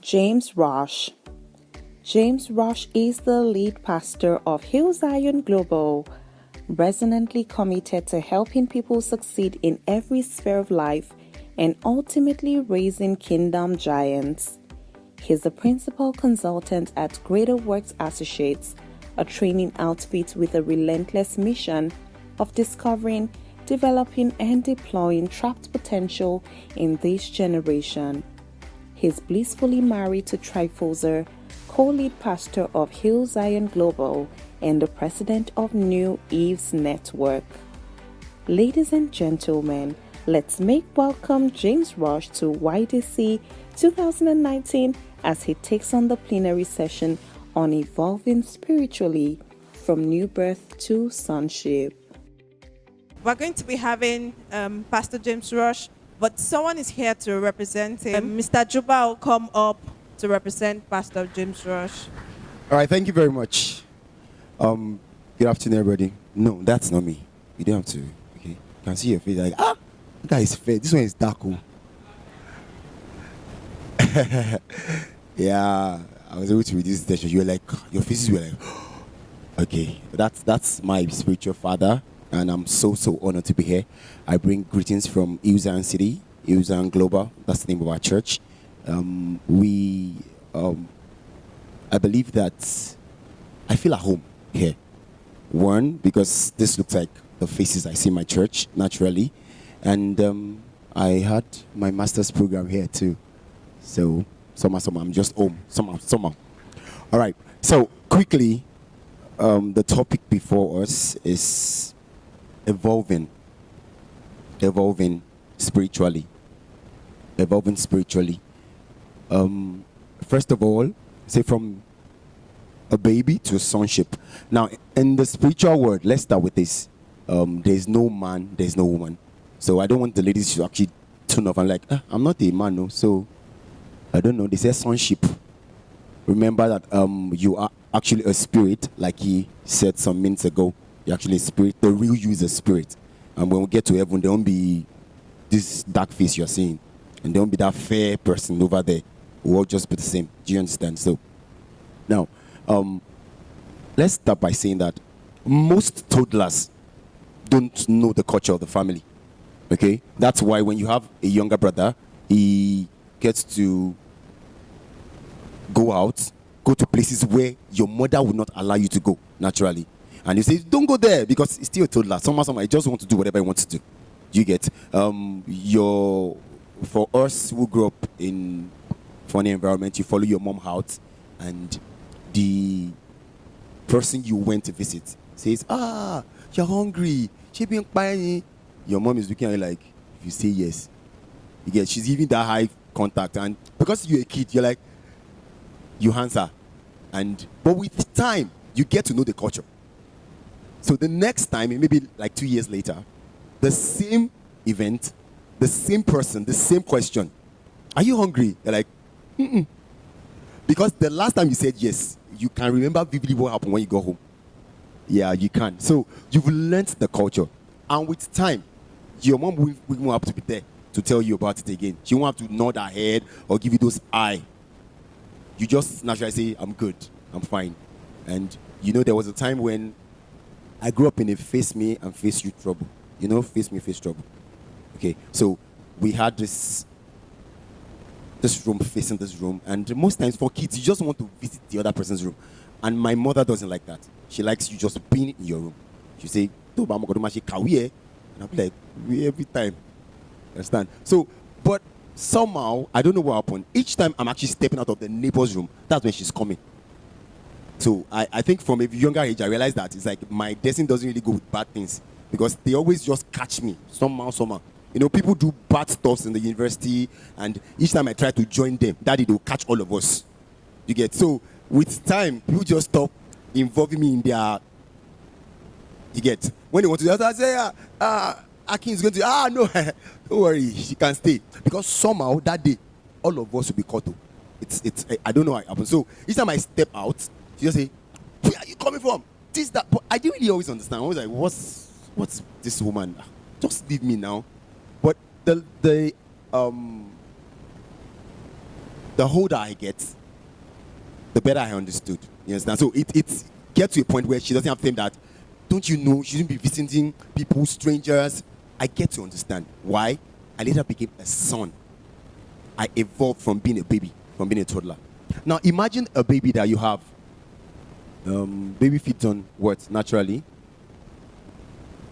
James Rosh. James Rosh is the lead pastor of Hill Zion Global, resonantly committed to helping people succeed in every sphere of life and ultimately raising kingdom giants. He's the principal consultant at Greater Works Associates, a training outfit with a relentless mission of discovering, developing, and deploying trapped potential in this generation. He's blissfully married to Trifoser, co-lead pastor of Hill Zion Global and the president of New Eves Network. Ladies and gentlemen, let's make welcome James Rosh to YDC 2019 as he takes on the plenary session on evolving spiritually from new birth to sonship. We're going to be having Pastor James Rosh, but someone is here to represent him. Mr. Juba will come up to represent Pastor James Rosh. All right, thank you very much. Good afternoon, everybody. No, that's not me. You don't have to. Okay, you can see your face. Like, that guy is fair. This one is dark. Yeah, I was able to reduce the tension. You were like, your faces were like, okay. That's my spiritual father, and I'm so honored to be here. I bring greetings from Youth Zion City, Youth Zion Global. That's the name of our church. I believe that I feel at home here. One, because this looks like the faces I see in my church naturally, and I had my master's program here too. So somehow I'm just home. Somehow. All right. So quickly, the topic before us is evolving spiritually. First of all, say from a baby to sonship. Now, in the spiritual world, let's start with this. There's no man, there's no woman. So I don't want the ladies to actually tune off and like, I'm not a man, no. So I don't know. They say sonship. Remember that you are actually a spirit, like he said some minutes ago. You're actually a spirit. The real you is a spirit. And when we get to heaven, there won't be this dark face you're seeing. And there won't be that fair person over there. We'll all just be the same. Do you understand? So, now, let's start by saying that most toddlers don't know the culture of the family. Okay? That's why when you have a younger brother, he gets to go to places where your mother would not allow you to go, naturally. And you say, don't go there because it's still a toddler. Somehow, he just wants to do whatever he wants to do. Do you get? For us who grew up in funny environment, you follow your mom out, and the person you went to visit says, you're hungry. She been buying. Your mom is looking at you like, if you say yes, you get. She's giving that high contact, and because you're a kid, you're like, you answer, but with time, you get to know the culture. So the next time, maybe like 2 years later, the same event, the same person, the same question. Are you hungry? You're like, because the last time you said yes, you can remember vividly what happened when you go home. Yeah, you can. So you've learned the culture. And with time, your mom will have to be there to tell you about it again. She won't have to nod her head or give you those eye. You just naturally say, I'm good, I'm fine. And there was a time when I grew up in a face me and face you trouble. Face me, face trouble. Okay, so we had this room facing this room, and most times for kids, you just want to visit the other person's room. And my mother doesn't like that. She likes you just being in your room. She say, and I'll be like, we every time. Understand? So, but somehow, I don't know what happened. Each time I'm actually stepping out of the neighbor's room, that's when she's coming. So I think from a younger age, I realized that it's like my destiny doesn't really go with bad things, because they always just catch me somehow. People do bad stuff in the university, and each time I try to join them, Daddy, they'll catch all of us. You get? So with time, people just stop involving me in their. You get? When they want to, I say, Akin is going to. No, don't worry, she can stay, because somehow that day, all of us will be caught up. It's. I don't know how it happens. So each time I step out, she just say, "Where are you coming from?" This, that. But I didn't really always understand. I was like, "What's this woman? Just leave me now." But the the older I get, the better I understood. You understand? So it gets to a point where she doesn't have to think that, don't you know, she shouldn't be visiting people, strangers. I get to understand why. I later became a son. I evolved from being a baby, from being a toddler. Now imagine a baby that you have. Baby feeds on what? Naturally.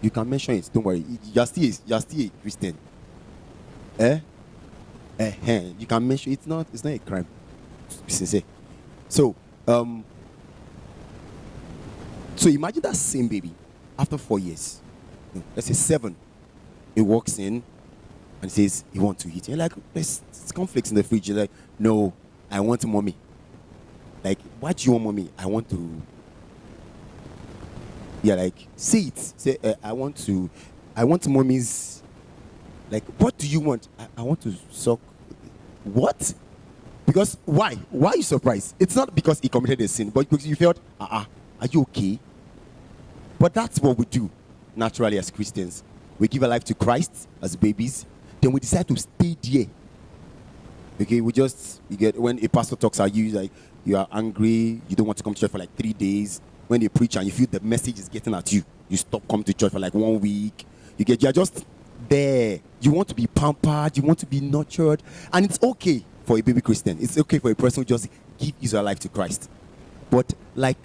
You can mention it. Don't worry. You're still a Christian. You can mention it's not a crime. To be sincere. So imagine that same baby after 4 years. Let's say 7. He walks in and says he wants to eat. You're like, there's cornflakes in the fridge. You're like, no, I want mommy. Like, why do you want mommy? I want to. Yeah, like, say it. Say, I want mommy's. Like, what do you want? I want to suck. What? Because why? Why are you surprised? It's not because he committed a sin, but because you felt, are you okay? But that's what we do naturally as Christians. We give our life to Christ as babies, then we decide to stay there. Okay, you get when a pastor talks at you, like you are angry, you don't want to come to church for like 3 days. When they preach and you feel the message is getting at you, you stop coming to church for like 1 week. You're just there. You want to be pampered, you want to be nurtured, and it's okay for a baby Christian. It's okay for a person who just give his life to Christ. But like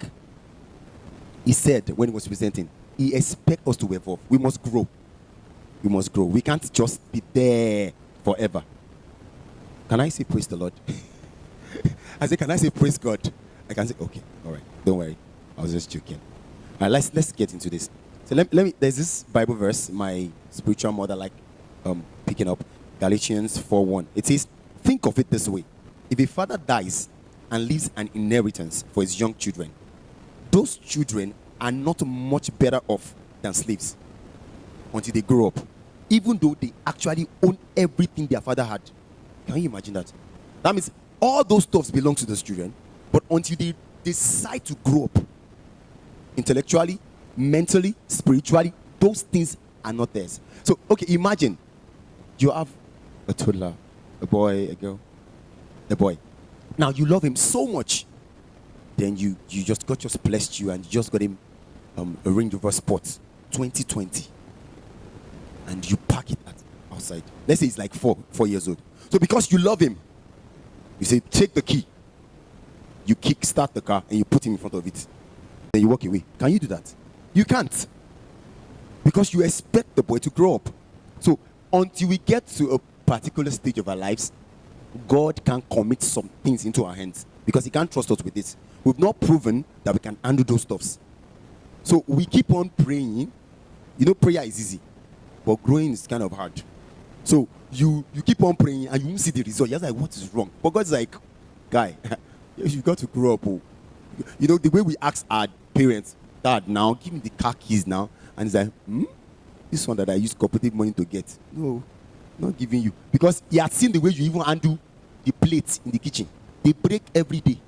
he said when he was presenting, he expects us to evolve. We must grow. We must grow. We can't just be there forever. Can I say praise the Lord? I say, can I say praise God? I can say, okay, all right, don't worry. I was just joking. All right, let's get into this. So let me. There's this Bible verse my spiritual mother picking up, Galatians 4:1. It says, think of it this way: if a father dies and leaves an inheritance for his young children, those children are not much better off than slaves until they grow up, even though they actually own everything their father had. Can you imagine that? That means all those stuffs belong to those children, but until they decide to grow up intellectually, mentally, spiritually, those things are not theirs. So, okay, imagine you have a toddler, a boy, a girl, a boy. Now you love him so much, then you God just blessed you and you just got him a Range Rover Sport 2020, and you park it outside. Let's say he's like 4 years old. So because you love him, you say, take the key. You kick-start the car and you put him in front of it. Then you walk away. Can you do that? You can't. Because you expect the boy to grow up. So until we get to a particular stage of our lives, God can commit some things into our hands because he can't trust us with it. We've not proven that we can handle those stuffs. So we keep on praying. You know, prayer is easy, but growing is kind of hard. So you keep on praying and you won't see the result. You're like, what is wrong? But God's like, guy, you got to grow up. Oh. You know, the way we ask our parents, Dad, now give me the car keys now. And he's like, this one that I use cooperative money to get. No, not giving you. Because he had seen the way you even handle the plates in the kitchen. They break every day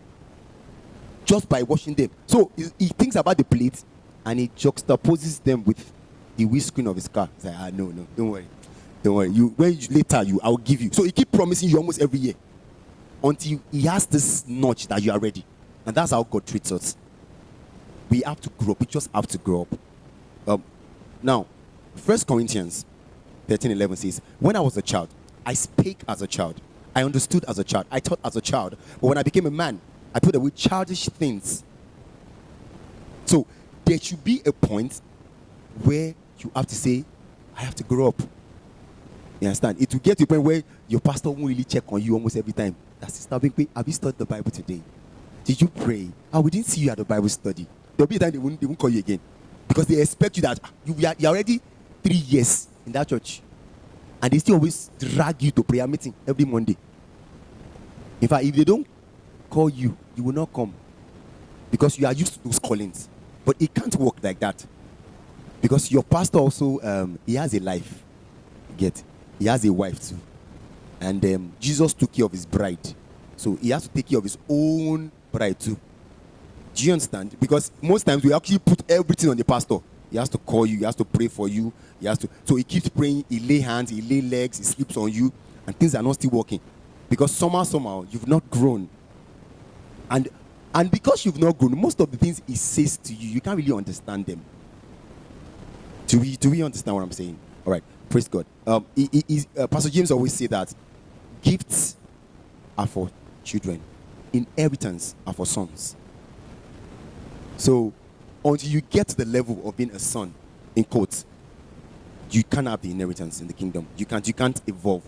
just by washing them. So he thinks about the plates and he juxtaposes them with the windscreen of his car. He's like, no, don't worry. Don't worry. I'll give you. So he keep promising you almost every year until he has this notch that you are ready. And that's how God treats us. We have to grow up. We just have to grow up. Now, 1 Corinthians 13:11 says, when I was a child, I spake as a child. I understood as a child. I thought as a child. But when I became a man, I put away childish things. So there should be a point where you have to say, I have to grow up. You understand? It will get to a point where your pastor won't really check on you almost every time. That's Sister Bigwe, have you studied the Bible today? Did you pray? We didn't see you at the Bible study. There'll be a time they won't call you again. Because they expect you that you're already 3 years in that church. And they still always drag you to prayer meeting every Monday. In fact, if they don't call you, you will not come. Because you are used to those callings. But it can't work like that. Because your pastor also, he has a life. He has a wife too. And Jesus took care of his bride. So he has to take care of his own bride too. Do you understand? Because most times we actually put everything on the pastor. He has to call you. He has to pray for you. So he keeps praying. He lay hands. He lay legs. He sleeps on you. And things are not still working. Because somehow you've not grown, and because you've not grown, most of the things he says to you, you can't really understand them. Do we understand what I'm saying? All right, praise God. Pastor James always say that gifts are for children, inheritance are for sons. So until you get to the level of being a son, in quotes, you can't have the inheritance in the kingdom. You can't evolve.